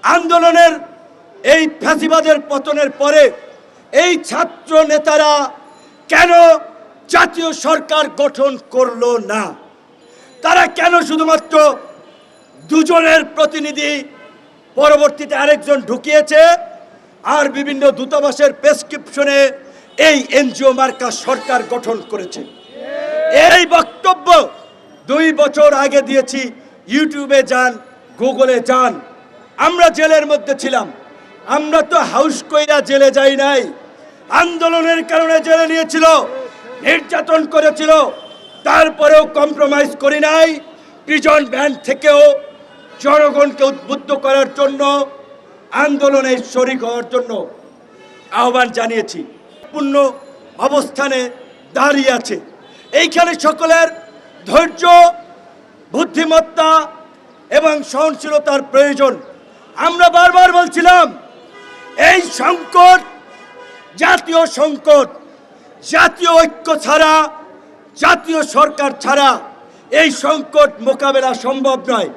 আন্দোলনের এই ফ্যাসিবাদের পতনের পরে এই ছাত্র নেতারা কেন জাতীয় সরকার গঠন করলো না? তারা কেন শুধুমাত্র দুজনের প্রতিনিধি, পরবর্তীতে আরেকজন ঢুকিয়েছে, আর বিভিন্ন দূতাবাসের প্রেসক্রিপশনে এই এনজিও মার্কা সরকার গঠন করেছে? এই বক্তব্য 2 বছর আগে দিয়েছি। ইউটিউবে যান, গুগলে যান। আমরা জেলের মধ্যে ছিলাম, আমরা তো হাউস কইরা জেলে যাই নাই। আন্দোলনের কারণে জেলে নিয়েছিল, নির্যাতন করেছিল, তারপরেও কম্প্রোমাইজ করি নাই। প্রিজন ভ্যান থেকেও জনগণকে উদ্বুদ্ধ করার জন্য, আন্দোলনে শরিক হওয়ার জন্য আহ্বান জানিয়েছি। পূর্ণ অবস্থানে দাঁড়িয়ে আছে। এইখানে সকলের ধৈর্য, বুদ্ধিমত্তা এবং সহনশীলতার প্রয়োজন। আমরা বারবার বলছিলাম এই সংকট জাতীয় সংকট, জাতীয় ঐক্য ছাড়া, জাতীয় সরকার ছাড়া এই সংকট মোকাবেলা সম্ভব নয়।